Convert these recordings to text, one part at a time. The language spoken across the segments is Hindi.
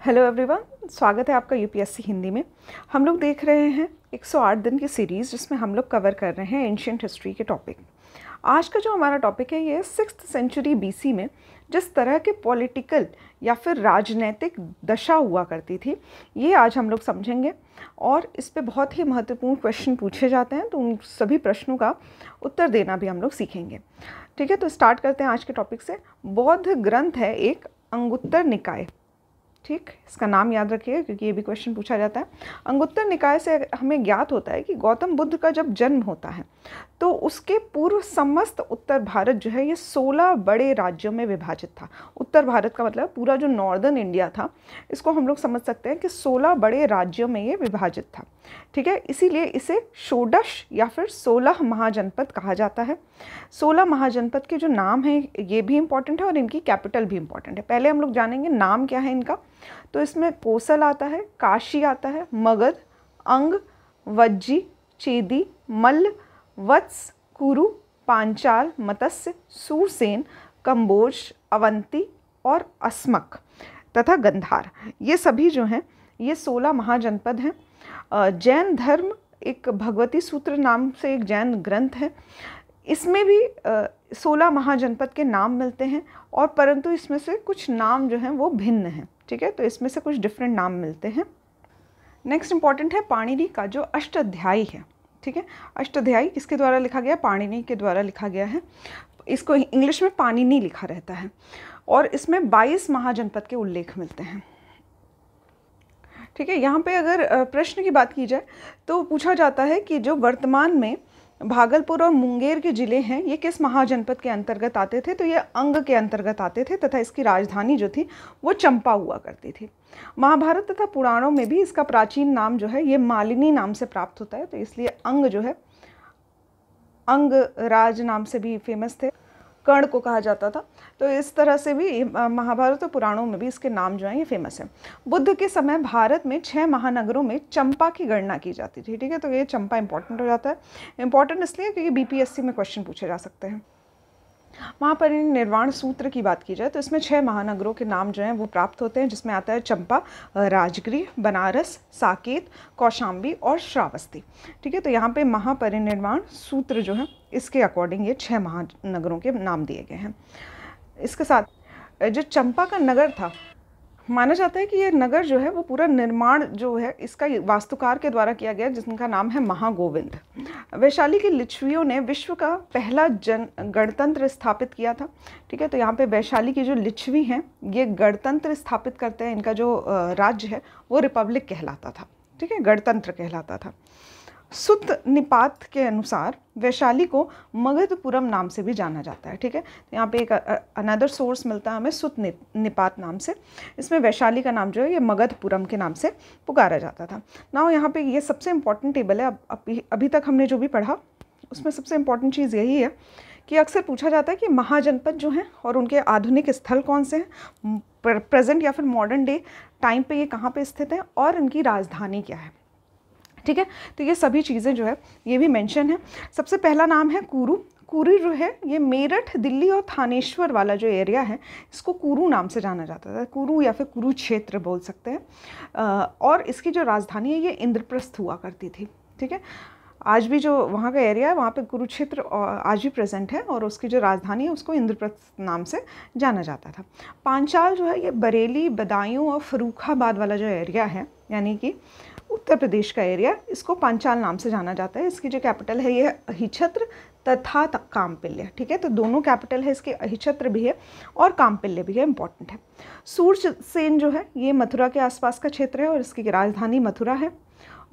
हेलो एवरीवन, स्वागत है आपका यूपीएससी हिंदी में। हम लोग देख रहे हैं 108 दिन की सीरीज़ जिसमें हम लोग कवर कर रहे हैं एंशिएंट हिस्ट्री के टॉपिक। आज का जो हमारा टॉपिक है ये 6th सेंचुरी बीसी में जिस तरह के पॉलिटिकल या फिर राजनीतिक दशा हुआ करती थी, ये आज हम लोग समझेंगे और इस पे बहुत ही महत्वपूर्ण क्वेश्चन पूछे जाते हैं, तो उन सभी प्रश्नों का उत्तर देना भी हम लोग सीखेंगे। ठीक है, तो स्टार्ट करते हैं आज के टॉपिक से। बौद्ध ग्रंथ है एक अंगुत्तर निकाय। ठीक, इसका नाम याद रखिए क्योंकि ये भी क्वेश्चन पूछा जाता है। अंगुत्तर निकाय से हमें ज्ञात होता है कि गौतम बुद्ध का जब जन्म होता है तो उसके पूर्व समस्त उत्तर भारत जो है ये 16 बड़े राज्यों में विभाजित था। उत्तर भारत का मतलब पूरा जो नॉर्दर्न इंडिया था, इसको हम लोग समझ सकते हैं कि 16 बड़े राज्यों में ये विभाजित था। ठीक है, इसीलिए इसे षोडश या फिर 16 महाजनपद कहा जाता है। 16 महाजनपद के जो नाम हैं ये भी इम्पॉर्टेंट है और इनकी कैपिटल भी इम्पॉर्टेंट है। पहले हम लोग जानेंगे नाम क्या है इनका। तो इसमें कोसल आता है, काशी आता है, मगध, अंग, वज्जी, चेदी, मल्ल, वत्स, कुरु, पांचाल, मत्स्य, सूरसेन, कंबोज, अवंती और अस्मक तथा गंधार। ये सभी जो हैं ये 16 महाजनपद हैं। जैन धर्म एक भगवती सूत्र नाम से एक जैन ग्रंथ है, इसमें भी 16 महाजनपद के नाम मिलते हैं और परंतु इसमें से कुछ नाम जो हैं वो भिन्न हैं। ठीक है, तो इसमें से कुछ डिफरेंट नाम मिलते हैं। नेक्स्ट इंपॉर्टेंट है पाणिनि का जो अष्टाध्यायी है। ठीक है, अष्टाध्यायी किसके द्वारा लिखा गया? पाणिनि के द्वारा लिखा गया है। इसको इंग्लिश में पाणिनि लिखा रहता है और इसमें 22 महाजनपद के उल्लेख मिलते हैं। ठीक है, यहाँ पे अगर प्रश्न की बात की जाए तो पूछा जाता है कि जो वर्तमान में भागलपुर और मुंगेर के ज़िले हैं ये किस महाजनपद के अंतर्गत आते थे? तो ये अंग के अंतर्गत आते थे तथा इसकी राजधानी जो थी वो चंपा हुआ करती थी। महाभारत तथा पुराणों में भी इसका प्राचीन नाम जो है ये मालिनी नाम से प्राप्त होता है, तो इसलिए अंग जो है अंग राज नाम से भी फेमस थे, कर्ण को कहा जाता था। तो इस तरह से भी महाभारत और पुराणों में भी इसके नाम जो हैं ये फेमस है। बुद्ध के समय भारत में 6 महानगरों में चंपा की गणना की जाती थी। ठीक है, तो ये चंपा इंपॉर्टेंट हो जाता है। इंपॉर्टेंट इसलिए क्योंकि बीपीएससी में क्वेश्चन पूछे जा सकते हैं। महापरिनिर्वाण सूत्र की बात की जाए तो इसमें 6 महानगरों के नाम जो हैं वो प्राप्त होते हैं, जिसमें आता है चंपा, राजगृह, बनारस, साकेत, कौशाम्बी और श्रावस्ती। ठीक है, तो यहाँ पे महापरिनिर्वाण सूत्र जो है इसके अकॉर्डिंग ये 6 महानगरों के नाम दिए गए हैं। इसके साथ जो चंपा का नगर था, माना जाता है कि ये नगर जो है वो पूरा निर्माण जो है इसका वास्तुकार के द्वारा किया गया, जिनका नाम है महागोविंद। वैशाली के लिच्छवियों ने विश्व का पहला गणतंत्र स्थापित किया था। ठीक है, तो यहाँ पे वैशाली की जो लिच्छवी हैं ये गणतंत्र स्थापित करते हैं। इनका जो राज्य है वो रिपब्लिक कहलाता था। ठीक है, गणतंत्र कहलाता था। सुत निपात के अनुसार वैशाली को मगधपुरम नाम से भी जाना जाता है। ठीक है, तो यहाँ पे एक अनदर सोर्स मिलता है हमें सुत निपात नाम से। इसमें वैशाली का नाम जो है ये मगधपुरम के नाम से पुकारा जाता था। नाउ यहाँ पे ये सबसे इम्पॉर्टेंट टेबल है। अभी तक हमने जो भी पढ़ा उसमें सबसे इम्पॉर्टेंट चीज़ यही है कि अक्सर पूछा जाता है कि महाजनपद जो हैं और उनके आधुनिक स्थल कौन से हैं, प्रेजेंट या फिर मॉडर्न डे टाइम पे ये कहाँ पे स्थित हैं और इनकी राजधानी क्या है। ठीक है, तो ये सभी चीज़ें जो है ये भी मेंशन है। सबसे पहला नाम है कुरु। कुरु जो है ये मेरठ, दिल्ली और थानेश्वर वाला जो एरिया है इसको कुरु नाम से जाना जाता था। कुरु या फिर कुरुक्षेत्र बोल सकते हैं। और इसकी जो राजधानी है ये इंद्रप्रस्थ हुआ करती थी। ठीक है, आज भी जो वहाँ का एरिया है वहाँ पे कुरुक्षेत्र आज भी प्रेजेंट है और उसकी जो राजधानी है उसको इंद्रप्रस्थ नाम से जाना जाता था। पांचाल जो है ये बरेली, बदायूं और फर्रुखाबाद वाला जो एरिया है, यानी कि उत्तर प्रदेश का एरिया, इसको पांचाल नाम से जाना जाता है। इसकी जो कैपिटल है ये अहिछत्र तथा कामपिल्य। ठीक है, तो दोनों कैपिटल है इसके, अहिछत्र भी है और कामपिल्य भी है, इंपॉर्टेंट है। सूरसेन जो है ये मथुरा के आसपास का क्षेत्र है और इसकी राजधानी मथुरा है।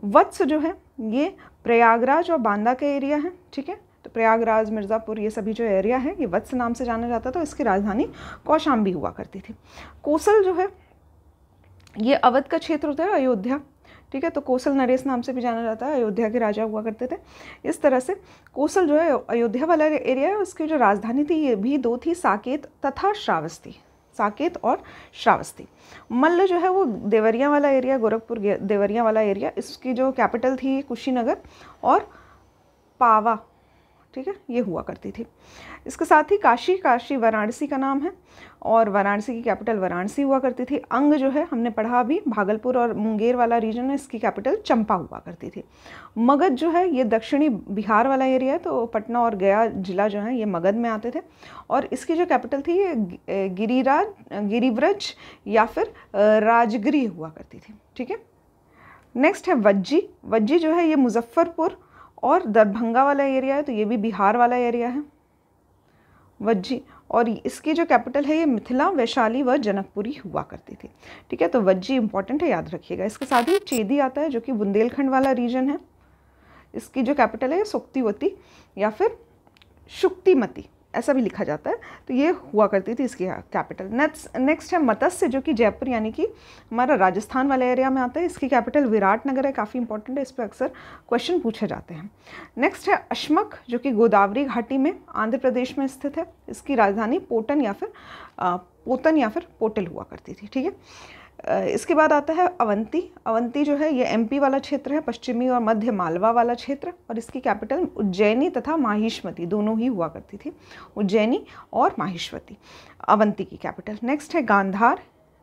वत्स जो है ये प्रयागराज और बांदा का एरिया है। ठीक है, तो प्रयागराज, मिर्ज़ापुर ये सभी जो एरिया है ये वत्स नाम से जाना जाता था। इसकी राजधानी कौशाम्बी हुआ करती थी। कोसल जो है ये अवध का क्षेत्र होता है, अयोध्या। ठीक है, तो कोसल नरेश नाम से भी जाना जाता है, अयोध्या के राजा हुआ करते थे। इस तरह से कोसल जो है अयोध्या वाला एरिया है, उसकी जो राजधानी थी ये भी 2 थी, साकेत तथा श्रावस्ती। साकेत और श्रावस्ती। मल्ल जो है वो देवरिया वाला एरिया, गोरखपुर देवरिया वाला एरिया, इसकी जो कैपिटल थी कुशीनगर और पावा। ठीक है, ये हुआ करती थी। इसके साथ ही काशी वाराणसी का नाम है और वाराणसी की कैपिटल वाराणसी हुआ करती थी। अंग जो है हमने पढ़ा अभी, भागलपुर और मुंगेर वाला रीजन है, इसकी कैपिटल चंपा हुआ करती थी। मगध जो है ये दक्षिणी बिहार वाला एरिया है, तो पटना और गया जिला जो है ये मगध में आते थे और इसकी जो कैपिटल थी ये गिरिव्रज या फिर राजगिरी हुआ करती थी। ठीक है, नेक्स्ट है वज्जी जो है ये मुजफ्फरपुर और दरभंगा वाला एरिया है, तो ये भी बिहार वाला एरिया है वज्जी। और इसकी जो कैपिटल है ये मिथिला, वैशाली व जनकपुरी हुआ करती थी। ठीक है, तो वज्जी इंपॉर्टेंट है, याद रखिएगा। इसके साथ ही चेदी आता है जो कि बुंदेलखंड वाला रीजन है, इसकी जो कैपिटल है सुक्तिवती या फिर शुक्तिमती ऐसा भी लिखा जाता है, तो ये हुआ करती थी इसकी कैपिटल। नेक्स्ट है मत्स्य जो कि जयपुर यानी कि हमारा राजस्थान वाले एरिया में आता है, इसकी कैपिटल विराटनगर है, काफ़ी इंपॉर्टेंट है, इस पर अक्सर क्वेश्चन पूछे जाते हैं। नेक्स्ट है अश्मक जो कि गोदावरी घाटी में आंध्र प्रदेश में स्थित है, इसकी राजधानी पोतन या फिर पोटल हुआ करती थी। ठीक है, इसके बाद आता है अवंती जो है ये एमपी वाला क्षेत्र है, पश्चिमी और मध्य मालवा वाला क्षेत्र, और इसकी कैपिटल उज्जैनी तथा माहिष्मती दोनों ही हुआ करती थी, उज्जैनी और माहिष्मती अवंती की कैपिटल। नेक्स्ट है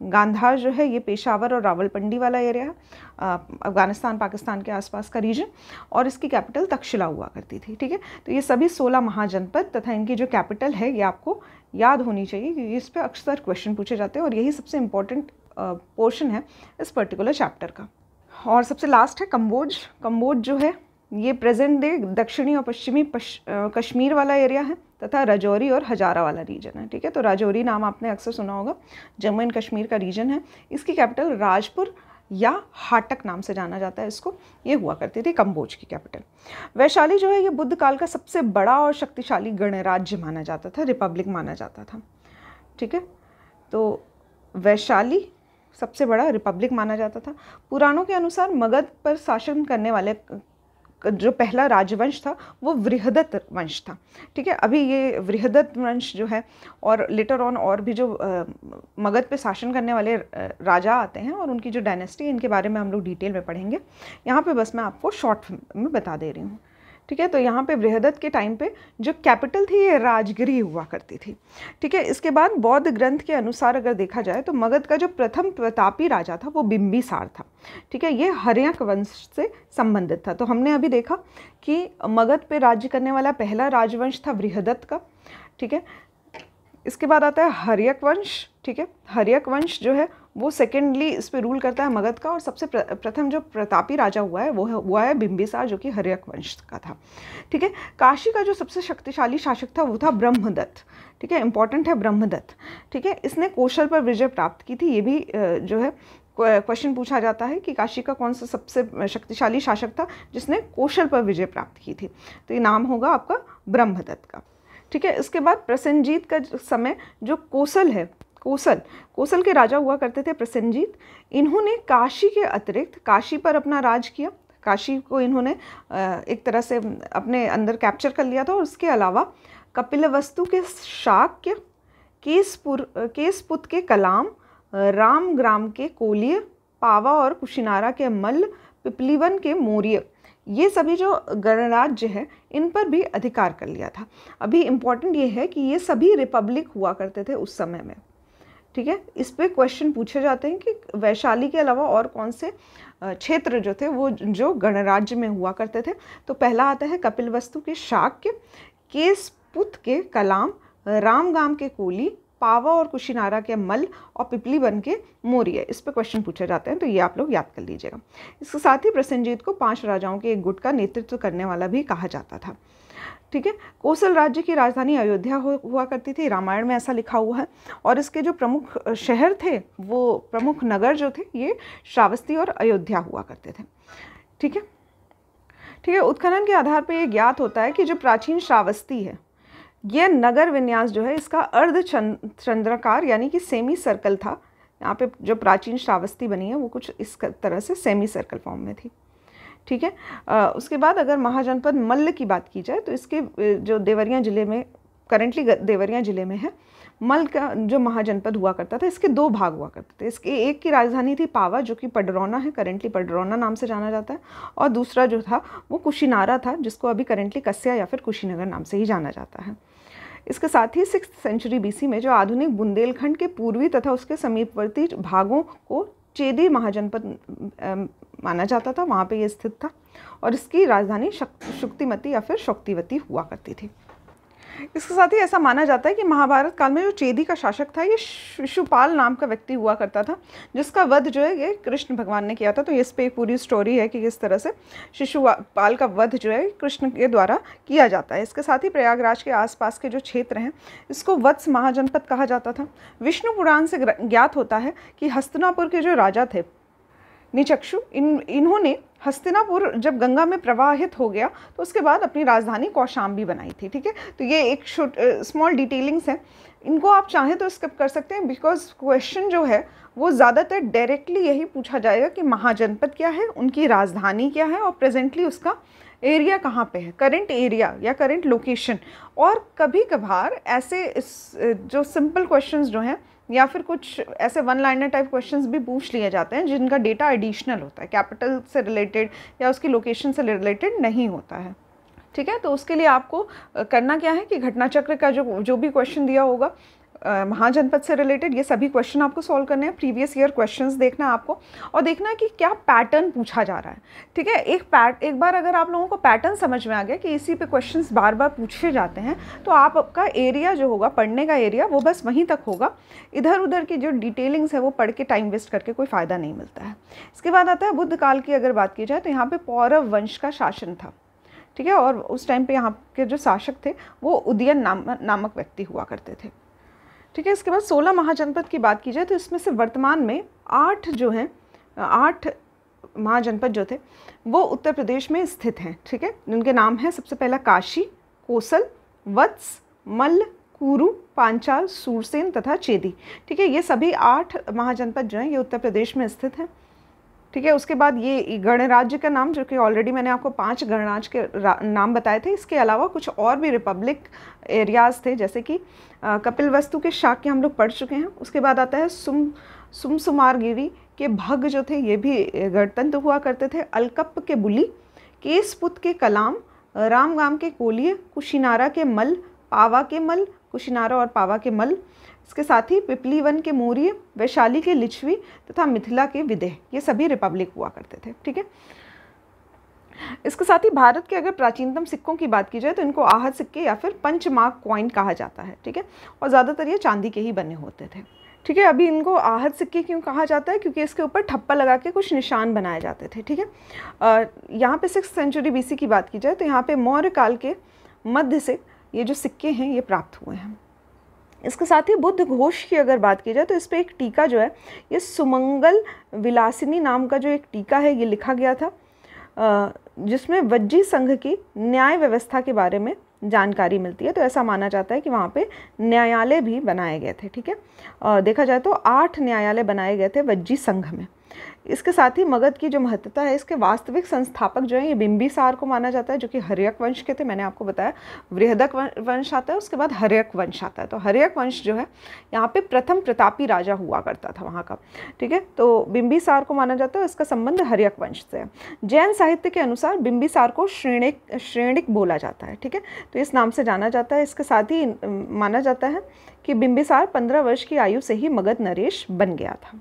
गांधार जो है ये पेशावर और रावलपिंडी वाला एरिया है, अफगानिस्तान पाकिस्तान के आसपास का रीजन, और इसकी कैपिटल तक्षशिला हुआ करती थी। ठीक है, तो ये सभी 16 महाजनपद तथा इनकी जो कैपिटल है ये आपको याद होनी चाहिए क्योंकि इस पर अक्सर क्वेश्चन पूछे जाते हैं और यही सबसे इम्पोर्टेंट पोर्शन है इस पर्टिकुलर चैप्टर का। और सबसे लास्ट है कम्बोज जो है ये प्रेजेंट डे दक्षिणी और पश्चिमी कश्मीर वाला एरिया है तथा राजौरी और हजारा वाला रीजन है। ठीक है, तो राजौरी नाम आपने अक्सर सुना होगा, जम्मू एंड कश्मीर का रीजन है, इसकी कैपिटल राजपुर या हाटक नाम से जाना जाता है इसको, ये हुआ करती थी कम्बोज की कैपिटल। वैशाली जो है ये बुद्ध काल का सबसे बड़ा और शक्तिशाली गणराज्य माना जाता था, रिपब्लिक माना जाता था। ठीक है, तो वैशाली सबसे बड़ा रिपब्लिक माना जाता था। पुराणों के अनुसार मगध पर शासन करने वाले जो पहला राजवंश था वो वृहदत्त वंश था। ठीक है, अभी ये वृहदत्त वंश जो है और लेटर ऑन और भी जो मगध पे शासन करने वाले राजा आते हैं और उनकी जो डायनेस्टी इनके बारे में हम लोग डिटेल में पढ़ेंगे, यहाँ पे बस मैं आपको शॉर्ट में बता दे रही हूँ। ठीक है, तो यहाँ पे बृहदत्त के टाइम पे जो कैपिटल थी ये राजगिरी हुआ करती थी। ठीक है, इसके बाद बौद्ध ग्रंथ के अनुसार अगर देखा जाए तो मगध का जो प्रथम प्रतापी राजा था वो बिंबिसार था। ठीक है, ये हर्यक वंश से संबंधित था। तो हमने अभी देखा कि मगध पे राज्य करने वाला पहला राजवंश था बृहदत्त का। ठीक है, इसके बाद आता है हर्यक वंश। ठीक है, हर्यक वंश जो है वो सेकेंडली इस पे रूल करता है मगध का, और सबसे प्रथम जो प्रतापी राजा हुआ है वो हुआ है बिंबिसार जो कि हर्यक वंश का था। ठीक है, काशी का जो सबसे शक्तिशाली शासक था वो था ब्रह्मदत्त। ठीक है, इंपॉर्टेंट है ब्रह्मदत्त। ठीक है, इसने कौशल पर विजय प्राप्त की थी, ये भी जो है क्वेश्चन पूछा जाता है कि काशी का कौन सा सबसे शक्तिशाली शासक था जिसने कौशल पर विजय प्राप्त की थी, तो ये नाम होगा आपका ब्रह्मदत्त का। ठीक है, इसके बाद प्रसेनजीत का समय जो कोसल है, कोसल के राजा हुआ करते थे प्रसेनजीत, इन्होंने काशी के अतिरिक्त काशी पर अपना राज किया, काशी को इन्होंने एक तरह से अपने अंदर कैप्चर कर लिया था, और उसके अलावा कपिलवस्तु के शाक्य, केसपुत के कलाम, रामग्राम के कोलिय, पावा और कुशिनारा के मल्ल, पिपलीवन के मौर्य, ये सभी जो गणराज्य है इन पर भी अधिकार कर लिया था। अभी इम्पॉर्टेंट ये है कि ये सभी रिपब्लिक हुआ करते थे उस समय में। ठीक है, इस पे क्वेश्चन पूछे जाते हैं कि वैशाली के अलावा और कौन से क्षेत्र जो थे वो जो गणराज्य में हुआ करते थे। तो पहला आता है कपिलवस्तु के शाक्य, केसपुत के कलाम, रामगाम के कोली, पावा और कुशिनारा के मल्ल और पिपलीवन के मौर्य, इस पे क्वेश्चन पूछे जाते हैं, तो ये आप लोग याद कर लीजिएगा। इसके साथ ही प्रसेनजीत को 5 राजाओं के एक गुट का नेतृत्व करने वाला भी कहा जाता था। ठीक है, कोसल राज्य की राजधानी अयोध्या हुआ करती थी, रामायण में ऐसा लिखा हुआ है, और इसके जो प्रमुख शहर थे वो प्रमुख नगर जो थे ये श्रावस्ती और अयोध्या हुआ करते थे। ठीक है, उत्खनन के आधार पर यह ज्ञात होता है कि जो प्राचीन श्रावस्ती है यह नगर विन्यास जो है इसका अर्ध चंद्राकार यानी कि सेमी सर्कल था। यहाँ पे जो प्राचीन श्रावस्ती बनी है वो कुछ इस तरह से सेमी सर्कल फॉर्म में थी। ठीक है, उसके बाद अगर महाजनपद मल्ल की बात की जाए तो इसके जो देवरिया ज़िले में, करेंटली देवरिया ज़िले में है, मल का जो महाजनपद हुआ करता था, इसके 2 भाग हुआ करते थे। इसके एक की राजधानी थी पावा, जो कि पडरौना है, करेंटली पडरौना नाम से जाना जाता है, और दूसरा जो था वो कुशीनारा था, जिसको अभी करेंटली कस्या या फिर कुशीनगर नाम से ही जाना जाता है। इसके साथ ही 6th सेंचुरी BC में जो आधुनिक बुंदेलखंड के पूर्वी तथा उसके समीपवर्ती भागों को चेदी महाजनपद माना जाता था, वहाँ पे ये स्थित था, और इसकी राजधानी शुक्तिमती या फिर शक्तिवती हुआ करती थी। इसके साथ ही ऐसा माना जाता है कि महाभारत काल में जो चेदी का शासक था ये शिशुपाल नाम का व्यक्ति हुआ करता था, जिसका वध जो है ये कृष्ण भगवान ने किया था। तो इस पे एक पूरी स्टोरी है कि किस तरह से शिशुपाल का वध जो है कृष्ण के द्वारा किया जाता है। इसके साथ ही प्रयागराज के आसपास के जो क्षेत्र हैं इसको वत्स महाजनपद कहा जाता था। विष्णु पुराण से ज्ञात होता है कि हस्तिनापुर के जो राजा थे निचक्षु, इन्होंने हस्तिनापुर जब गंगा में प्रवाहित हो गया तो उसके बाद अपनी राजधानी कौशाम्बी बनाई थी। ठीक है, तो ये एक स्मॉल डिटेलिंग्स है, इनको आप चाहें तो स्किप कर सकते हैं, बिकॉज क्वेश्चन जो है वो ज़्यादातर डायरेक्टली यही पूछा जाएगा कि महाजनपद क्या है, उनकी राजधानी क्या है, और प्रेजेंटली उसका एरिया कहाँ पे है, करंट एरिया या करंट लोकेशन। और कभी कभार ऐसे जो सिंपल क्वेश्चंस जो हैं या फिर कुछ ऐसे 1 लाइनर टाइप क्वेश्चंस भी पूछ लिए जाते हैं जिनका डेटा एडिशनल होता है, कैपिटल से रिलेटेड या उसकी लोकेशन से रिलेटेड नहीं होता है। ठीक है, तो उसके लिए आपको करना क्या है कि घटना चक्र का जो भी क्वेश्चन दिया होगा महाजनपद से रिलेटेड, ये सभी क्वेश्चन आपको सॉल्व करने हैं। प्रीवियस ईयर क्वेश्चंस देखना है आपको, और देखना है कि क्या पैटर्न पूछा जा रहा है। ठीक है, एक बार अगर आप लोगों को पैटर्न समझ में आ गया कि इसी पे क्वेश्चंस बार बार पूछे जाते हैं, तो आपका एरिया जो होगा, पढ़ने का एरिया, वो बस वहीं तक होगा। इधर उधर की जो डिटेलिंग्स है वो पढ़ के टाइम वेस्ट करके कोई फ़ायदा नहीं मिलता है। इसके बाद आता है बुद्ध काल की अगर बात की जाए तो यहाँ पर पौरव वंश का शासन था। ठीक है, और उस टाइम पर यहाँ के जो शासक थे वो उदयन नामक व्यक्ति हुआ करते थे। ठीक है, इसके बाद 16 महाजनपद की बात की जाए तो इसमें से वर्तमान में 8 जो हैं, 8 महाजनपद जो थे वो उत्तर प्रदेश में स्थित हैं। ठीक है, उनके नाम हैं, सबसे पहला काशी, कोसल, वत्स, मल्ल, कुरु, पांचाल, सूरसेन तथा चेदी। ठीक है, ये सभी 8 महाजनपद जो हैं ये उत्तर प्रदेश में स्थित हैं। ठीक है, उसके बाद ये गणराज्य का नाम, जो कि ऑलरेडी मैंने आपको 5 गणराज्य के नाम बताए थे, इसके अलावा कुछ और भी रिपब्लिक एरियाज़ थे, जैसे कि कपिलवस्तु के शाक्य हम लोग पढ़ चुके हैं। उसके बाद आता है सुमसुमारगिरी के भग जो थे ये भी गणतंत्र हुआ करते थे। अलकप के बुली, केसपुत के कलाम, रामगाम के कोलिय, कुशीनारा के मल, पावा के मल, कुशीनारा और पावा के मल। इसके साथ ही पिपलीवन के मौर्य, वैशाली के लिच्छवी तथा मिथिला के विदेह, ये सभी रिपब्लिक हुआ करते थे। ठीक है, इसके साथ ही भारत के अगर प्राचीनतम सिक्कों की बात की जाए तो इनको आहत सिक्के या फिर पंचमार्क कॉइन कहा जाता है। ठीक है, और ज़्यादातर ये चांदी के ही बने होते थे। ठीक है, अभी इनको आहत सिक्के क्यों कहा जाता है, क्योंकि इसके ऊपर ठप्पा लगा के कुछ निशान बनाए जाते थे। ठीक है, यहाँ पे 6th सेंचुरी BC की बात की जाए तो यहाँ पे मौर्य काल के मध्य से ये जो सिक्के हैं ये प्राप्त हुए हैं। इसके साथ ही बुद्ध घोष की अगर बात की जाए तो इस पर एक टीका जो है ये सुमंगल विलासिनी नाम का जो एक टीका है ये लिखा गया था, जिसमें वज्जी संघ की न्याय व्यवस्था के बारे में जानकारी मिलती है। तो ऐसा माना जाता है कि वहाँ पे न्यायालय भी बनाए गए थे। ठीक है, देखा जाए तो 8 न्यायालय बनाए गए थे वज्जी संघ में। इसके साथ ही मगध की जो महत्ता है, इसके वास्तविक संस्थापक जो है ये बिंबिसार को माना जाता है, जो कि हर्यक वंश के थे। मैंने आपको बताया बृहदक वंश आता है, उसके बाद हर्यक वंश आता है। तो हर्यक वंश जो है यहाँ पे प्रथम प्रतापी राजा हुआ करता था वहाँ का। ठीक है, तो बिंबिसार को माना जाता है, इसका संबंध हर्यक वंश से है। जैन साहित्य के अनुसार बिंबिसार को श्रेणिक बोला जाता है। ठीक है, तो इस नाम से जाना जाता है। इसके साथ ही माना जाता है कि बिंबिसार 15 वर्ष की आयु से ही मगध नरेश बन गया था।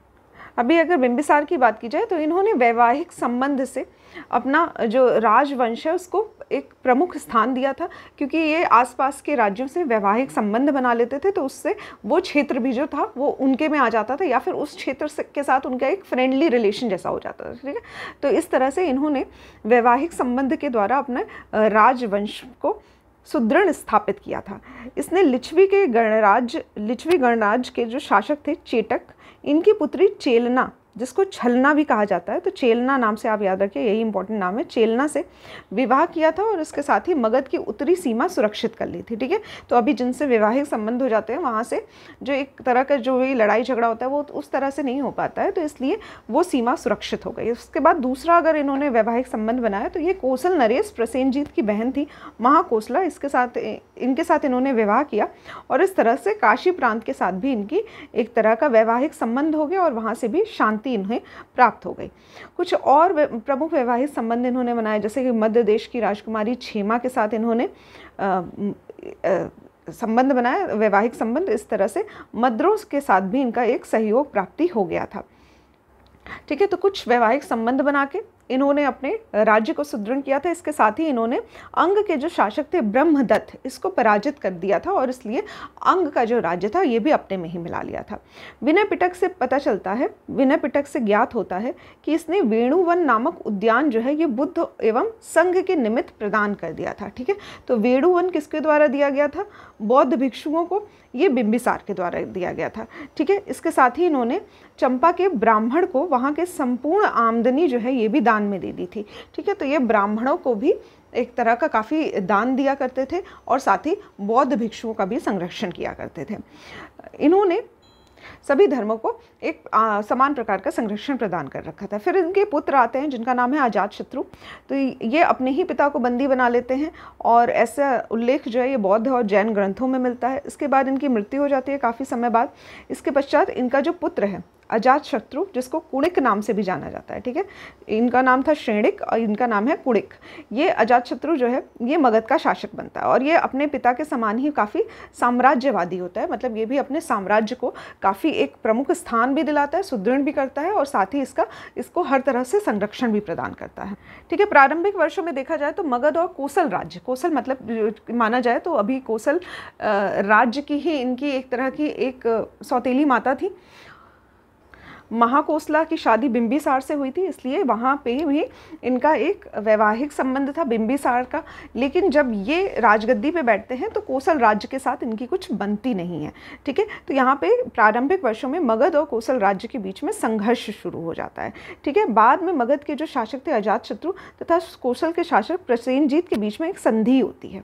अभी अगर बिंबिसार की बात की जाए तो इन्होंने वैवाहिक संबंध से अपना जो राजवंश है उसको एक प्रमुख स्थान दिया था, क्योंकि ये आसपास के राज्यों से वैवाहिक संबंध बना लेते थे, तो उससे वो क्षेत्र भी जो था वो उनके में आ जाता था, या फिर उस क्षेत्र के साथ उनका एक फ्रेंडली रिलेशन जैसा हो जाता था। ठीक है, तो इस तरह से इन्होंने वैवाहिक संबंध के द्वारा अपने राजवंश को सुदृढ़ स्थापित किया था। इसने लिच्छवी गणराज्य के जो शासक थे चेटक, इनकी पुत्री चेलना जिसको छलना भी कहा जाता है, तो चेलना नाम से आप याद रखिए, यही इंपॉर्टेंट नाम है, चेलना से विवाह किया था और इसके साथ ही मगध की उत्तरी सीमा सुरक्षित कर ली थी। ठीक है, तो अभी जिनसे वैवाहिक संबंध हो जाते हैं वहाँ से जो एक तरह का जो भी लड़ाई झगड़ा होता है वो उस तरह से नहीं हो पाता है, तो इसलिए वो सीमा सुरक्षित हो गई। उसके बाद दूसरा अगर इन्होंने वैवाहिक संबंध बनाया तो ये कोसल नरेश प्रसेनजीत की बहन थी महाकोसला, इनके साथ इन्होंने विवाह किया और इस तरह से काशी प्रांत के साथ भी इनकी एक तरह का वैवाहिक संबंध हो गया और वहाँ से भी शांति इन्हें प्राप्त हो गई। कुछ और प्रमुख वैवाहिक संबंध इन्होंने बनाए, जैसे कि मध्य देश की राजकुमारी क्षेमा के साथ इन्होंने संबंध बनाया, वैवाहिक संबंध। इस तरह से मद्रों के साथ भी इनका एक सहयोग प्राप्ति हो गया था। ठीक है, तो कुछ वैवाहिक संबंध बना के इन्होंने अपने राज्य को सुदृढ़ किया था। इसके साथ ही इन्होंने अंग के जो शासक थे ब्रह्मदत्त, इसको पराजित कर दिया था और इसलिए अंग का जो राज्य था ये भी अपने में ही मिला लिया था। विनय पिटक से पता चलता है, विनय पिटक से ज्ञात होता है कि इसने वेणुवन नामक उद्यान जो है ये बुद्ध एवं संघ के निमित्त प्रदान कर दिया था। ठीक है, तो वेणुवन किसके द्वारा दिया गया था? बौद्ध भिक्षुओं को, ये बिंबिसार के द्वारा दिया गया था। ठीक है, इसके साथ ही इन्होंने चंपा के ब्राह्मण को वहाँ के संपूर्ण आमदनी जो है ये भी दान में दे दी थी। ठीक है, तो ये ब्राह्मणों को भी एक तरह का काफ़ी दान दिया करते थे और साथ ही बौद्ध भिक्षुओं का भी संरक्षण किया करते थे। इन्होंने सभी धर्मों को एक समान प्रकार का संरक्षण प्रदान कर रखा था। फिर इनके पुत्र आते हैं जिनका नाम है अजातशत्रु। तो ये अपने ही पिता को बंदी बना लेते हैं और ऐसा उल्लेख जो है ये बौद्ध और जैन ग्रंथों में मिलता है। इसके बाद इनकी मृत्यु हो जाती है काफ़ी समय बाद। इसके पश्चात इनका जो पुत्र है अजातशत्रु, जिसको कुणिक नाम से भी जाना जाता है। ठीक है, इनका नाम था श्रेणिक और इनका नाम है कुणिक। ये अजातशत्रु जो है ये मगध का शासक बनता है और ये अपने पिता के समान ही काफ़ी साम्राज्यवादी होता है। मतलब ये भी अपने साम्राज्य को काफ़ी एक प्रमुख स्थान भी दिलाता है, सुदृढ़ भी करता है और साथ ही इसको हर तरह से संरक्षण भी प्रदान करता है। ठीक है, प्रारंभिक वर्षों में देखा जाए तो मगध और कोसल राज्य, कोसल मतलब माना जाए तो अभी कोसल राज्य की ही इनकी एक तरह की एक सौतेली माता थी। महाकोसला की शादी बिंबिसार से हुई थी, इसलिए वहाँ पे भी इनका एक वैवाहिक संबंध था बिंबिसार का। लेकिन जब ये राजगद्दी पे बैठते हैं तो कोसल राज्य के साथ इनकी कुछ बनती नहीं है। ठीक है, तो यहाँ पे प्रारंभिक वर्षों में मगध और कोसल राज्य के बीच में संघर्ष शुरू हो जाता है। ठीक है, बाद में मगध के जो शासक थे अजातशत्रु तथा कोसल के शासक प्रसेनजीत के बीच में एक संधि होती है,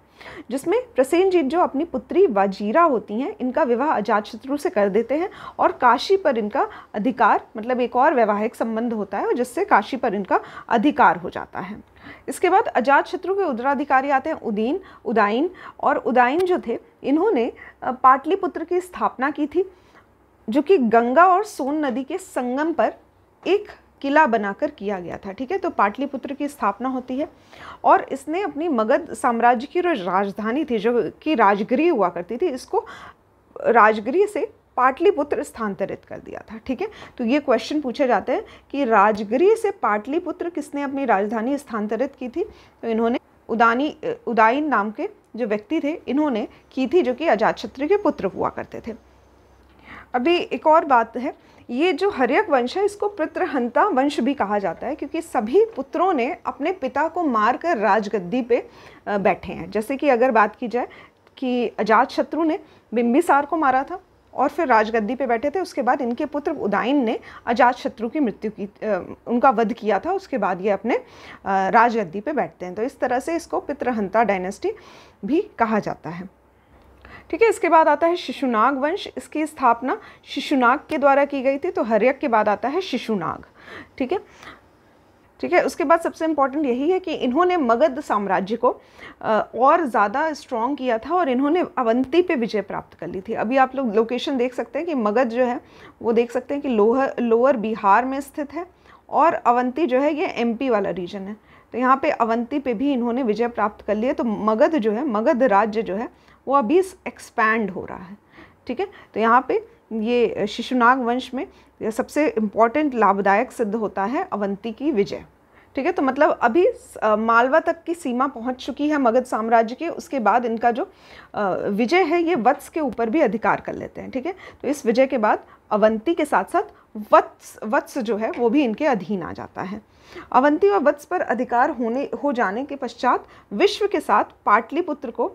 जिसमें प्रसेनजीत जो अपनी पुत्री वाजीरा होती हैं इनका विवाह अजातशत्रु से कर देते हैं और काशी पर इनका अधिकार, मतलब एक और वैवाहिक संबंध होता है जिससे काशी पर इनका अधिकार हो जाता है। इसके बाद अजातशत्रु के उत्तराधिकारी आते हैं उदाइन, और उदाइन जो थे इन्होंने पाटलिपुत्र की स्थापना की थी, जो कि गंगा और सोन नदी के संगम पर एक किला बनाकर किया गया था। ठीक है, तो पाटलिपुत्र की स्थापना होती है और इसने अपनी मगध साम्राज्य की जो राजधानी थी, जो कि राजगिरी हुआ करती थी, इसको राजगिरी से पाटलिपुत्र स्थानांतरित कर दिया था। ठीक है, तो ये क्वेश्चन पूछे जाते हैं कि राजगिरी से पाटलिपुत्र किसने अपनी राजधानी स्थानांतरित की थी? तो इन्होंने उदाइन नाम के जो व्यक्ति थे इन्होंने की थी, जो कि अजातशत्रु के पुत्र हुआ करते थे। अभी एक और बात है, ये जो हर्यक वंश है इसको पितृहंता वंश भी कहा जाता है, क्योंकि सभी पुत्रों ने अपने पिता को मारकर राजगद्दी पे बैठे हैं। जैसे कि अगर बात की जाए कि अजातशत्रु ने बिंबिसार को मारा था और फिर राजगद्दी पे बैठे थे, उसके बाद इनके पुत्र उदाइन ने अजातशत्रु की मृत्यु की, उनका वध किया था, उसके बाद ये अपने राजगद्दी पे बैठते हैं। तो इस तरह से इसको पितृहंता डायनेस्टी भी कहा जाता है। ठीक है, इसके बाद आता है शिशुनाग वंश। इसकी स्थापना शिशुनाग के द्वारा की गई थी। तो हर्यक के बाद आता है शिशुनाग। ठीक है, ठीक है, उसके बाद सबसे इम्पॉर्टेंट यही है कि इन्होंने मगध साम्राज्य को और ज़्यादा स्ट्रॉन्ग किया था और इन्होंने अवंती पे विजय प्राप्त कर ली थी। अभी आप लोग लोकेशन देख सकते हैं कि मगध जो है वो देख सकते हैं कि लोअर बिहार में स्थित है और अवंती जो है ये एमपी वाला रीजन है। तो यहाँ पे अवंती पे भी इन्होंने विजय प्राप्त कर लिया। तो मगध जो है, मगध राज्य जो है वो अभी एक्सपैंड हो रहा है। ठीक है, तो यहाँ पे ये शिशुनाग वंश में सबसे इम्पॉर्टेंट लाभदायक सिद्ध होता है अवंती की विजय। ठीक है, तो मतलब अभी मालवा तक की सीमा पहुंच चुकी है मगध साम्राज्य के। उसके बाद इनका जो विजय है ये वत्स के ऊपर भी अधिकार कर लेते हैं। ठीक है, तो इस विजय के बाद अवंती के साथ साथ वत्स जो है वो भी इनके अधीन आ जाता है। अवंती और वत्स पर अधिकार हो जाने के पश्चात विश्व के साथ पाटलिपुत्र को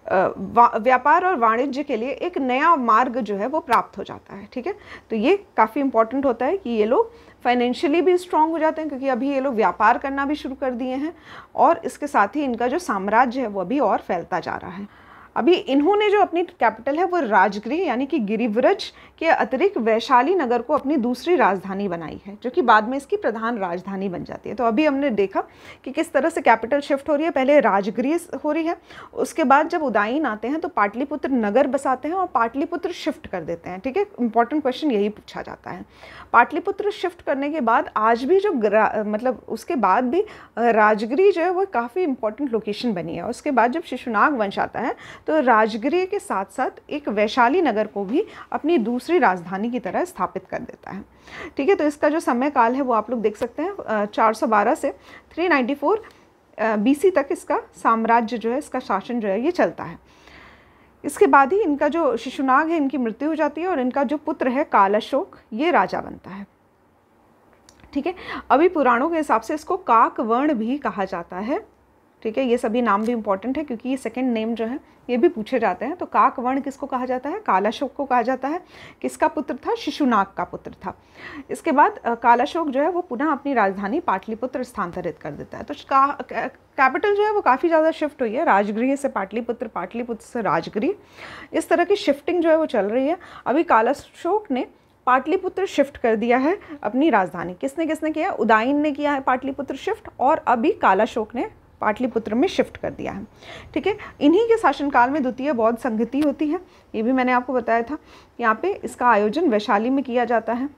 व्यापार और वाणिज्य के लिए एक नया मार्ग जो है वो प्राप्त हो जाता है। ठीक है, तो ये काफ़ी इंपॉर्टेंट होता है कि ये लोग फाइनेंशियली भी स्ट्रांग हो जाते हैं, क्योंकि अभी ये लोग व्यापार करना भी शुरू कर दिए हैं, और इसके साथ ही इनका जो साम्राज्य है वो अभी और फैलता जा रहा है। अभी इन्होंने जो अपनी कैपिटल है वो राजगृह यानी कि गिरिव्रज के अतिरिक्त वैशाली नगर को अपनी दूसरी राजधानी बनाई है, जो कि बाद में इसकी प्रधान राजधानी बन जाती है। तो अभी हमने देखा कि किस तरह से कैपिटल शिफ्ट हो रही है। पहले राजगृह हो रही है, उसके बाद जब उदायन आते हैं तो पाटलिपुत्र नगर बसाते हैं और पाटलिपुत्र शिफ्ट कर देते हैं। ठीक है, इंपॉर्टेंट क्वेश्चन यही पूछा जाता है। पाटलिपुत्र शिफ्ट करने के बाद आज भी जो मतलब उसके बाद भी राजगृह जो है वो काफ़ी इंपॉर्टेंट लोकेशन बनी है। उसके बाद जब शिशुनाग वंश आता है तो राजगृह के साथ साथ एक वैशाली नगर को भी अपनी दूसरी राजधानी की तरह स्थापित कर देता है। ठीक है, तो इसका जो समय काल है वो आप लोग देख सकते हैं, 412 से 394 BC तक इसका साम्राज्य जो है, इसका शासन जो है ये चलता है। इसके बाद ही इनका जो शिशुनाग है इनकी मृत्यु हो जाती है और इनका जो पुत्र है कालाशोक ये राजा बनता है। ठीक है, अभी पुराणों के हिसाब से इसको काकवर्ण भी कहा जाता है। ठीक है, ये सभी नाम भी इंपॉर्टेंट है क्योंकि ये सेकंड नेम जो है ये भी पूछे जाते हैं। तो काकवर्ण किसको कहा जाता है? कालाशोक को कहा जाता है। किसका पुत्र था? शिशुनाग का पुत्र था। इसके बाद कालाशोक जो है वो पुनः अपनी राजधानी पाटलिपुत्र स्थानांतरित कर देता है। तो कैपिटल जो है वो काफ़ी ज़्यादा शिफ्ट हुई है, राजगृह से पाटलिपुत्र, पाटलिपुत्र से राजगृह, इस तरह की शिफ्टिंग जो है वो चल रही है। अभी कालाशोक ने पाटलिपुत्र शिफ्ट कर दिया है अपनी राजधानी। किसने किसने किया? उदायन ने किया है पाटलिपुत्र शिफ्ट, और अभी कालाशोक ने पाटलिपुत्र में शिफ्ट कर दिया है। ठीक है, इन्हीं के शासनकाल में द्वितीय बौद्ध संगति होती है, ये भी मैंने आपको बताया था। यहाँ पे इसका आयोजन वैशाली में किया जाता है।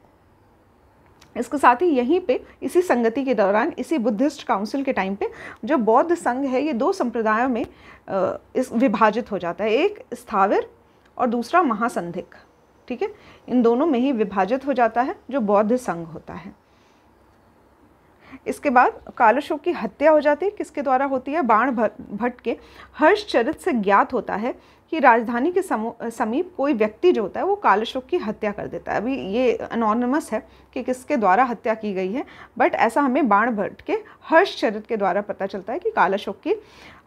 इसके साथ ही यहीं पे इसी संगति के दौरान, इसी बुद्धिस्ट काउंसिल के टाइम पे जो बौद्ध संघ है ये दो संप्रदायों में इस विभाजित हो जाता है, एक स्थावर और दूसरा महासंधिक। ठीक है, इन दोनों में ही विभाजित हो जाता है जो बौद्ध संघ होता है। इसके बाद कालाशोक की हत्या हो जाती है। किसके द्वारा होती है? बाण भट्ट के हर्षचरित से ज्ञात होता है कि राजधानी के समीप कोई व्यक्ति जो होता है वो कालाशोक की हत्या कर देता है। अभी ये अनोनिमस है कि किसके द्वारा हत्या की गई है, बट ऐसा हमें बाण भट्ट के हर्षचरित के द्वारा पता चलता है कि कालाशोक की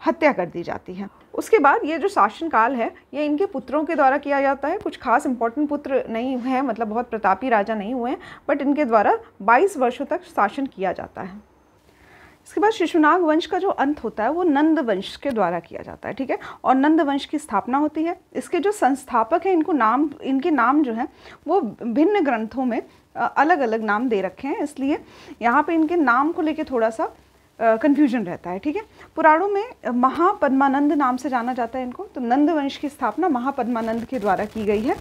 हत्या कर दी जाती है। उसके बाद ये जो शासनकाल है ये इनके पुत्रों के द्वारा किया जाता है। कुछ खास इंपॉर्टेंट पुत्र नहीं हैं, मतलब बहुत प्रतापी राजा नहीं हुए हैं, बट इनके द्वारा 22 वर्षों तक शासन किया जाता है। इसके बाद शिशुनाग वंश का जो अंत होता है वो नंद वंश के द्वारा किया जाता है। ठीक है, और नंद वंश की स्थापना होती है। इसके जो संस्थापक हैं इनके नाम जो हैं वो भिन्न ग्रंथों में अलग अलग नाम दे रखे हैं, इसलिए यहाँ पे इनके नाम को लेके थोड़ा सा कन्फ्यूजन रहता है। ठीक है, पुराणों में महापद्मानंद नाम से जाना जाता है इनको। तो नंद वंश की स्थापना महापद्मानंद के द्वारा की गई है,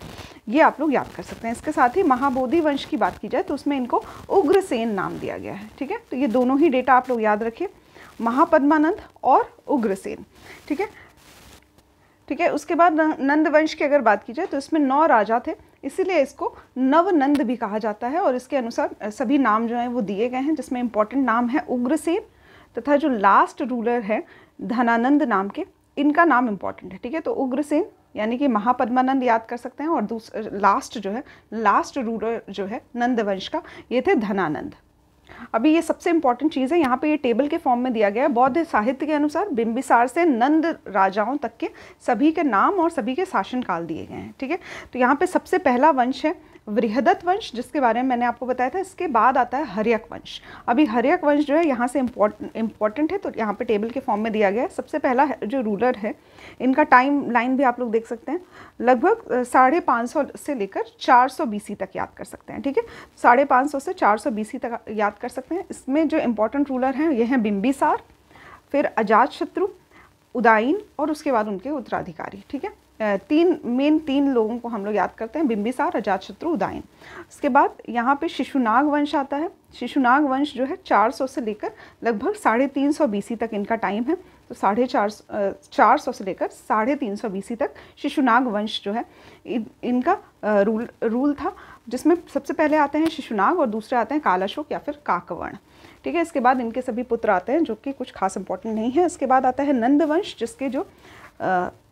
ये आप लोग याद कर सकते हैं। इसके साथ ही महाबोधि वंश की बात की जाए तो उसमें इनको उग्रसेन नाम दिया गया है। ठीक है, तो ये दोनों ही डेटा आप लोग याद रखिए, महापद्मानंद और उग्रसेन। ठीक है, ठीक है। उसके बाद नंद वंश की अगर बात की जाए तो इसमें 9 राजा थे, इसीलिए इसको नवनंद भी कहा जाता है। और इसके अनुसार सभी नाम जो हैं वो दिए गए हैं, जिसमें इंपॉर्टेंट नाम है उग्रसेन तथा जो लास्ट रूलर है धनानंद नाम के, इनका नाम इंपॉर्टेंट है। ठीक है, तो उग्रसेन यानी कि महापद्मानंद याद कर सकते हैं, और लास्ट जो है, लास्ट रूलर जो है नंद वंश का, ये थे धनानंद। अभी ये सबसे इंपॉर्टेंट चीज़ है, यहाँ पे ये टेबल के फॉर्म में दिया गया है। बौद्ध साहित्य के अनुसार बिंबिसार से नंद राजाओं तक के सभी के नाम और सभी के शासनकाल दिए गए हैं। ठीक है, तो यहाँ पे सबसे पहला वंश है वृहदत्त वंश, जिसके बारे में मैंने आपको बताया था। इसके बाद आता है हर्यक वंश। अभी हर्यक वंश जो है यहाँ से इम्पॉर्टेंट है, तो यहाँ पे टेबल के फॉर्म में दिया गया है। सबसे पहला जो रूलर है, इनका टाइम लाइन भी आप लोग देख सकते हैं, लगभग 550 से लेकर 400 BC तक याद कर सकते हैं। ठीक है, 550 से 400 BC तक याद कर सकते हैं। इसमें जो इंपॉर्टेंट रूलर हैं ये हैं बिंबिसार, फिर अजातशत्रु, उदायन और उसके बाद उनके उत्तराधिकारी। ठीक है, तीन लोगों को हम लोग याद करते हैं, बिंबिसार, अजातशत्रु, उदायन। उसके बाद यहाँ पे शिशुनाग वंश आता है। शिशुनाग वंश जो है 400 से लेकर लगभग 350 BC तक इनका टाइम है। तो 450 से लेकर 350 BC तक शिशुनाग वंश जो है इनका रूल था, जिसमें सबसे पहले आते हैं शिशुनाग और दूसरे आते हैं कालाशोक या फिर काकवर्ण। ठीक है, इसके बाद इनके सभी पुत्र आते हैं जो कि कुछ खास इंपॉर्टेंट नहीं है। इसके बाद आता है नंद वंश, जिसके जो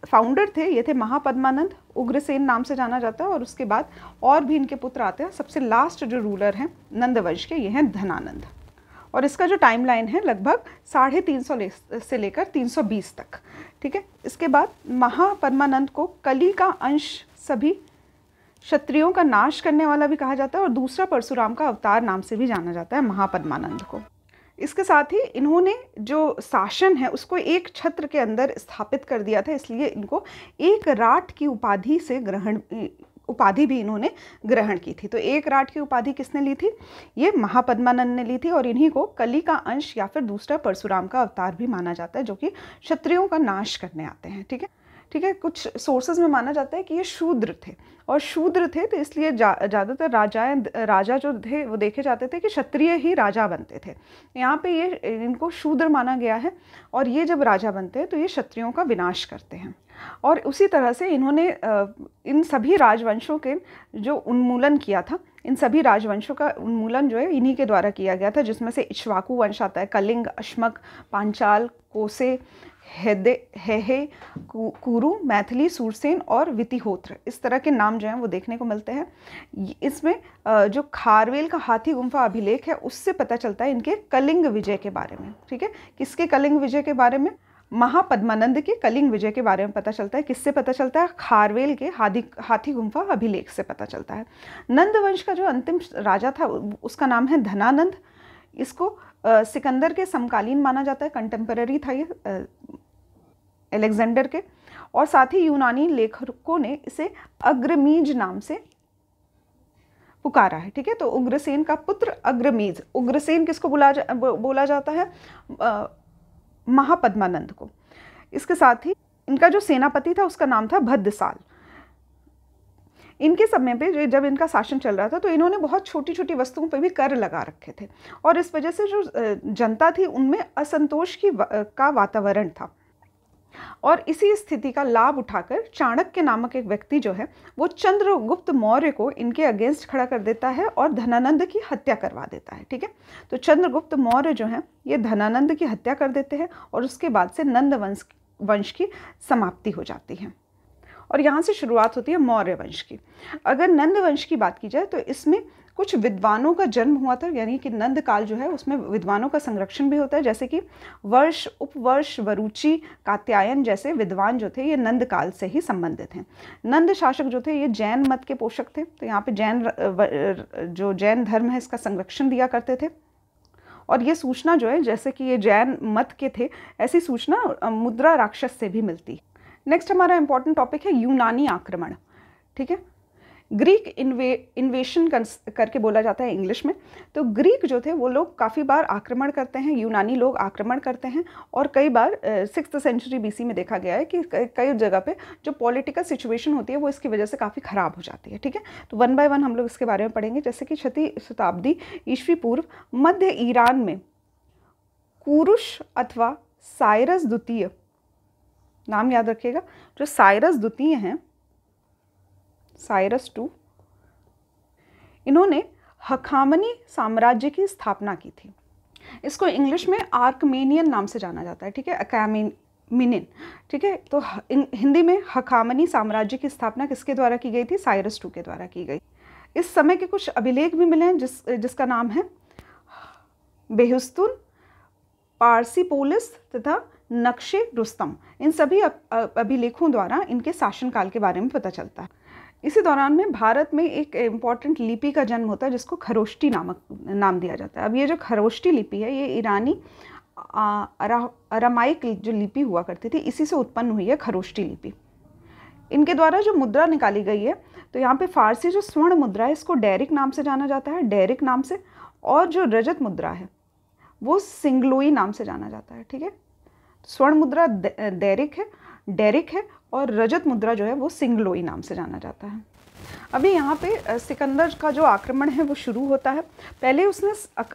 फाउंडर थे ये थे महापद्मानंद, उग्रसेन नाम से जाना जाता है। और उसके बाद और भी इनके पुत्र आते हैं। सबसे लास्ट जो रूलर हैं नंद वंश के, ये हैं धनानंद। और इसका जो टाइमलाइन है लगभग 350 से लेकर 320 तक। ठीक है, इसके बाद महापद्मानंद को कली का अंश, सभी क्षत्रियों का नाश करने वाला भी कहा जाता है और दूसरा परशुराम का अवतार नाम से भी जाना जाता है महापद्मानंद को। इसके साथ ही इन्होंने जो शासन है उसको एक छत्र के अंदर स्थापित कर दिया था, इसलिए इनको एक राट की उपाधि भी इन्होंने ग्रहण की थी। तो एक राट की उपाधि किसने ली थी? ये महापद्मानंद ने ली थी और इन्हीं को कली का अंश या फिर दूसरा परशुराम का अवतार भी माना जाता है, जो कि क्षत्रियों का नाश करने आते हैं। ठीक है, कुछ सोर्सेज में माना जाता है कि ये शूद्र थे, और शूद्र थे तो इसलिए ज़्यादातर राजा जो थे वो देखे जाते थे कि क्षत्रिय ही राजा बनते थे। यहाँ पे ये इनको शूद्र माना गया है, और ये जब राजा बनते हैं तो ये क्षत्रियों का विनाश करते हैं। और उसी तरह से इन्होंने इन सभी राजवंशों के जो उन्मूलन किया था, इन सभी राजवंशों का उन्मूलन जो है इन्हीं के द्वारा किया गया था, जिसमें से इक्ष्वाकु वंश आता है, कलिंग, अश्मक, पांचाल, कोसे, हेहे, कुरु, मैथिली, सूरसेन और वितिहोत्र, इस तरह के नाम जो हैं वो देखने को मिलते हैं। इसमें जो खारवेल का हाथी गुम्फा अभिलेख है उससे पता चलता है इनके कलिंग विजय के बारे में। ठीक है, किसके कलिंग विजय के बारे में? महापद्मानंद के कलिंग विजय के बारे में पता चलता है। किससे पता चलता है? खारवेल के हाथी गुम्फा अभिलेख से पता चलता है। नंद वंश का जो अंतिम राजा था उसका नाम है धनानंद। इसको सिकंदर के समकालीन माना जाता है, कंटेम्पररी था ये अलेक्जेंडर के, और साथ ही यूनानी लेखकों ने इसे अग्रमीज नाम से पुकारा है। ठीक है, तो उग्रसेन का पुत्र अग्रमीज, उग्रसेन किसको बोला जाता है? महापद्मानंद को। इसके साथ ही इनका जो सेनापति था उसका नाम था भद्रसाल। इनके समय पे जब इनका शासन चल रहा था तो इन्होंने बहुत छोटी छोटी वस्तुओं पे भी कर लगा रखे थे, और इस वजह से जो जनता थी उनमें असंतोष का वातावरण था। और इसी स्थिति का लाभ उठाकर चाणक्य नामक एक व्यक्ति जो है वो चंद्रगुप्त मौर्य को इनके अगेंस्ट खड़ा कर देता है और धनानंद की हत्या करवा देता है। ठीक है, तो चंद्रगुप्त मौर्य जो है ये धनानंद की हत्या कर देते हैं, और उसके बाद से नंद वंश की समाप्ति हो जाती है, और यहाँ से शुरुआत होती है मौर्य वंश की। अगर नंद वंश की बात की जाए तो इसमें कुछ विद्वानों का जन्म हुआ था, यानी कि नंद काल जो है उसमें विद्वानों का संरक्षण भी होता है, जैसे कि वर्ष, उपवर्ष, वरुचि, कात्यायन जैसे विद्वान जो थे ये नंद काल से ही संबंधित हैं। नंद शासक जो थे ये जैन मत के पोषक थे, तो यहाँ पे जैन धर्म है इसका संरक्षण दिया करते थे। और ये सूचना जो है, जैसे कि ये जैन मत के थे, ऐसी सूचना मुद्रा राक्षस से भी मिलती है। नेक्स्ट हमारा इंपॉर्टेंट टॉपिक है यूनानी आक्रमण। ठीक है, ग्रीक इन्वेशन करके बोला जाता है इंग्लिश में। तो ग्रीक जो थे वो लोग काफ़ी बार आक्रमण करते हैं, यूनानी लोग आक्रमण करते हैं, और कई बार 6th सेंचुरी BC में देखा गया है कि कई जगह पे जो पॉलिटिकल सिचुएशन होती है वो इसकी वजह से काफ़ी ख़राब हो जाती है। ठीक है, तो 1 बाय 1 हम लोग इसके बारे में पढ़ेंगे। जैसे कि 6वीं शताब्दी ईस्वी पूर्व मध्य ईरान में कुरुश अथवा साइरस द्वितीय, नाम याद रखिएगा, जो साइरस द्वितीय हैं, साइरस II, इन्होंने हखामनी साम्राज्य की स्थापना की थी। इसको इंग्लिश में आर्कमेनियन नाम से जाना जाता है। ठीक है, अकामेनियन। ठीक है, तो हिंदी में हखामनी साम्राज्य की स्थापना किसके द्वारा की गई थी? साइरस II के द्वारा की गई। इस समय के कुछ अभिलेख भी मिले हैं जिसका नाम है बेहुस्तुन, पारसीपोलिस तथा नक्शे रुस्तम। इन सभी अभिलेखों द्वारा इनके शासनकाल के बारे में पता चलता है। इसी दौरान में भारत में एक इम्पॉर्टेंट लिपि का जन्म होता है जिसको खरोष्टी नाम दिया जाता है। अब ये जो खरोष्टी लिपि है ये ईरानी अरामाइक जो लिपि हुआ करती थी इसी से उत्पन्न हुई है खरोष्टी लिपि। इनके द्वारा जो मुद्रा निकाली गई है, तो यहाँ पे फारसी जो स्वर्ण मुद्रा है इसको डेरिक नाम से जाना जाता है, डेरिक नाम से, और जो रजत मुद्रा है वो सिंगलोई नाम से जाना जाता है। ठीक है, स्वर्ण मुद्रा डेरिक है और रजत मुद्रा जो है वो सिंगलोई नाम से जाना जाता है। अभी यहाँ पे सिकंदर का जो आक्रमण है वो शुरू होता है। पहले उसने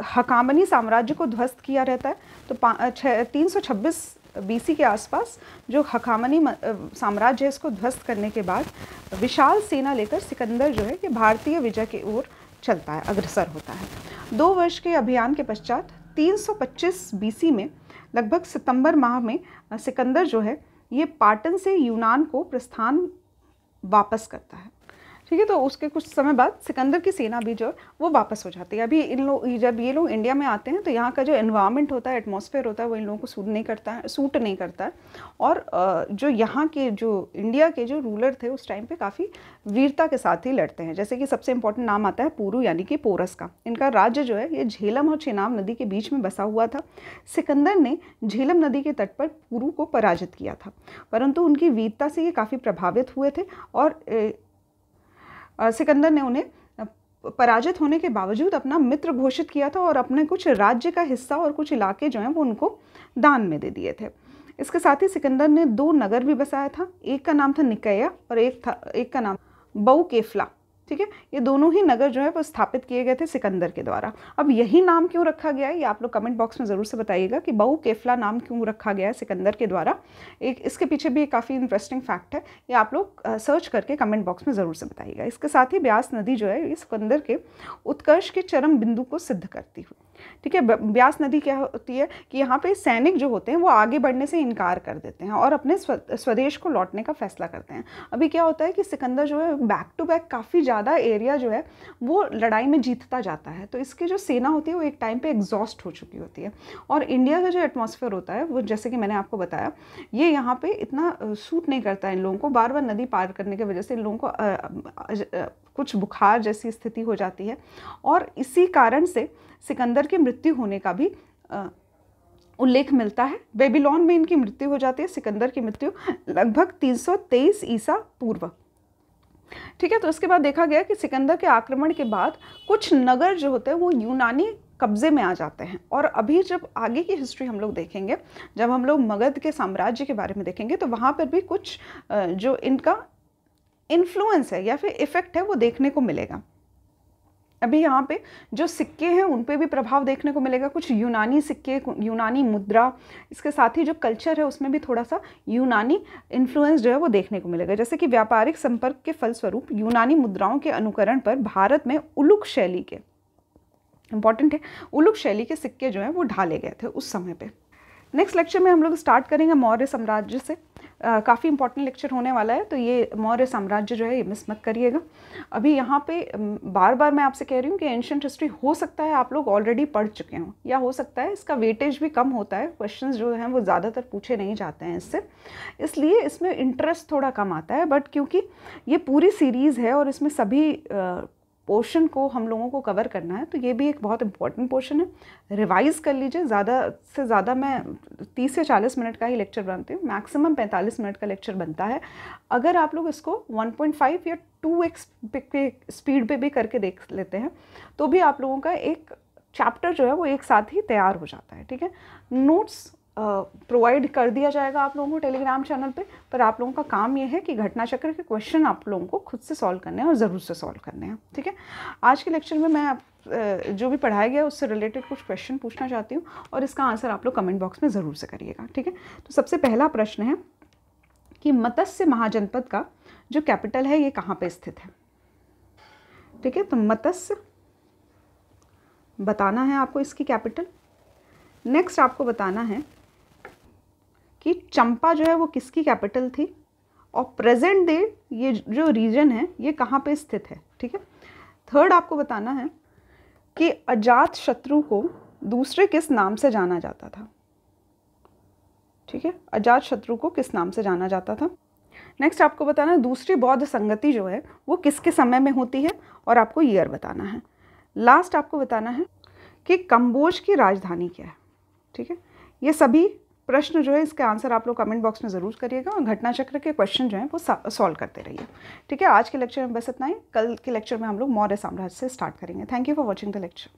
हकामनी साम्राज्य को ध्वस्त किया रहता है, तो 326 BC के आसपास जो हकामनी साम्राज्य है इसको ध्वस्त करने के बाद विशाल सेना लेकर सिकंदर जो है कि भारतीय विजय की ओर चलता है, अग्रसर होता है। 2 वर्ष के अभियान के पश्चात 325 BC में लगभग सितंबर माह में सिकंदर जो है ये पाटन से यूनान को प्रस्थान वापस करता है। ठीक है। तो उसके कुछ समय बाद सिकंदर की सेना भी जो है वो वापस हो जाती है। अभी जब ये लोग इंडिया में आते हैं तो यहाँ का जो एनवायरनमेंट होता है, एटमॉस्फेयर होता है, वो इन लोगों को सूट नहीं करता है। और जो यहाँ के जो इंडिया के जो रूलर थे उस टाइम पे काफ़ी वीरता के साथ ही लड़ते हैं। जैसे कि सबसे इंपॉर्टेंट नाम आता है पुरू यानी कि पोरस का। इनका राज्य जो है ये झेलम और चेनाब नदी के बीच में बसा हुआ था। सिकंदर ने झेलम नदी के तट पर पुरू को पराजित किया था, परंतु उनकी वीरता से ये काफ़ी प्रभावित हुए थे और सिकंदर ने उन्हें पराजित होने के बावजूद अपना मित्र घोषित किया था और अपने कुछ राज्य का हिस्सा और कुछ इलाके जो हैं वो उनको दान में दे दिए थे। इसके साथ ही सिकंदर ने 2 नगर भी बसाया था। एक का नाम था निकया और एक का नाम बहुकेफला। ठीक है, ये दोनों ही नगर जो है वो स्थापित किए गए थे सिकंदर के द्वारा। अब यही नाम क्यों रखा गया है ये आप लोग कमेंट बॉक्स में ज़रूर से बताइएगा कि बहुकेफला नाम क्यों रखा गया है सिकंदर के द्वारा। इसके पीछे भी काफ़ी इंटरेस्टिंग फैक्ट है, ये आप लोग सर्च करके कमेंट बॉक्स में ज़रूर से बताइएगा। इसके साथ ही ब्यास नदी जो है ये सिकंदर के उत्कर्ष के चरम बिंदु को सिद्ध करती हुई। ठीक है, ब्यास नदी क्या होती है कि यहाँ पे सैनिक जो होते हैं वो आगे बढ़ने से इनकार कर देते हैं और अपने स्वदेश को लौटने का फैसला करते हैं। अभी क्या होता है कि सिकंदर जो है बैक टू बैक काफ़ी ज़्यादा एरिया जो है वो लड़ाई में जीतता जाता है, तो इसकी जो सेना होती है वो एक टाइम पे एग्जॉस्ट हो चुकी होती है। और इंडिया का जो एटमॉस्फेयर होता है वो जैसे कि मैंने आपको बताया ये यहाँ पे इतना सूट नहीं करता है इन लोगों को। बार बार नदी पार करने की वजह से इन लोगों को कुछ बुखार जैसी स्थिति हो जाती है और इसी कारण से सिकंदर की मृत्यु होने का भी उल्लेख मिलता है। बेबीलोन में इनकी मृत्यु हो जाती है। सिकंदर की मृत्यु लगभग 323 ईसा पूर्व। ठीक है, तो उसके बाद देखा गया कि सिकंदर के आक्रमण के बाद कुछ नगर जो होते हैं वो यूनानी कब्जे में आ जाते हैं। और अभी जब आगे की हिस्ट्री हम लोग देखेंगे, जब हम लोग मगध के साम्राज्य के बारे में देखेंगे तो वहाँ पर भी कुछ जो इनका इन्फ्लुएंस है या फिर इफ़ेक्ट है वो देखने को मिलेगा। अभी यहाँ पे जो सिक्के हैं उन पे भी प्रभाव देखने को मिलेगा, कुछ यूनानी सिक्के, यूनानी मुद्रा, इसके साथ ही जो कल्चर है उसमें भी थोड़ा सा यूनानी इन्फ्लुएंस जो है वो देखने को मिलेगा। जैसे कि व्यापारिक संपर्क के फलस्वरूप यूनानी मुद्राओं के अनुकरण पर भारत में उलुक शैली के, इंपॉर्टेंट है, उलुक शैली के सिक्के जो हैं वो ढाले गए थे उस समय पे। नेक्स्ट लेक्चर में हम लोग स्टार्ट करेंगे मौर्य साम्राज्य से। काफ़ी इंपॉर्टेंट लेक्चर होने वाला है, तो ये मौर्य साम्राज्य जो है ये मिस मत करिएगा। अभी यहाँ पे बार बार मैं आपसे कह रही हूँ कि एंशिएंट हिस्ट्री हो सकता है आप लोग ऑलरेडी पढ़ चुके हों, या हो सकता है इसका वेटेज भी कम होता है, क्वेश्चंस जो हैं वो ज़्यादातर पूछे नहीं जाते हैं इससे, इसलिए इसमें इंटरेस्ट थोड़ा कम आता है। बट क्योंकि ये पूरी सीरीज़ है और इसमें सभी पोर्शन को हम लोगों को कवर करना है, तो ये भी एक बहुत इंपॉर्टेंट पोर्शन है। रिवाइज़ कर लीजिए। ज़्यादा से ज़्यादा मैं 30 से 40 मिनट का ही लेक्चर बनाती हूँ, मैक्सिमम 45 मिनट का लेक्चर बनता है। अगर आप लोग इसको 1.5 या 2x के स्पीड पे भी करके देख लेते हैं तो भी आप लोगों का एक चैप्टर जो है वो एक साथ ही तैयार हो जाता है। ठीक है, नोट्स प्रोवाइड कर दिया जाएगा आप लोगों को टेलीग्राम चैनल पे, पर आप लोगों का काम ये है कि घटना चक्र के क्वेश्चन आप लोगों को खुद से सॉल्व करने हैं और ज़रूर से सॉल्व करने हैं। ठीक है, आज के लेक्चर में मैं जो भी पढ़ाया गया उससे रिलेटेड कुछ क्वेश्चन पूछना चाहती हूँ और इसका आंसर आप लोग कमेंट बॉक्स में ज़रूर से करिएगा। ठीक है, तो सबसे पहला प्रश्न है कि मत्स्य महाजनपद का जो कैपिटल है ये कहाँ पर स्थित है। ठीक है, तो मत्स्य बताना है आपको इसकी कैपिटल। नेक्स्ट आपको बताना है कि चंपा जो है वो किसकी कैपिटल थी और प्रेजेंट डे ये जो रीजन है ये कहाँ पे स्थित है। ठीक है, थर्ड आपको बताना है कि अजात शत्रु को दूसरे किस नाम से जाना जाता था। ठीक है, अजात शत्रु को किस नाम से जाना जाता था। नेक्स्ट आपको बताना है दूसरी बौद्ध संगति जो है वो किसके समय में होती है और आपको ईयर बताना है। लास्ट आपको बताना है कि कंबोज की राजधानी क्या है। ठीक है, ये सभी प्रश्न जो है इसके आंसर आप लोग कमेंट बॉक्स में ज़रूर करिएगा और घटना चक्र के क्वेश्चन जो हैं वो सॉल्व करते रहिए। ठीक है, आज के लेक्चर में बस इतना ही। कल के लेक्चर में हम लोग मौर्य साम्राज्य से स्टार्ट करेंगे। Thank you for watching the lecture.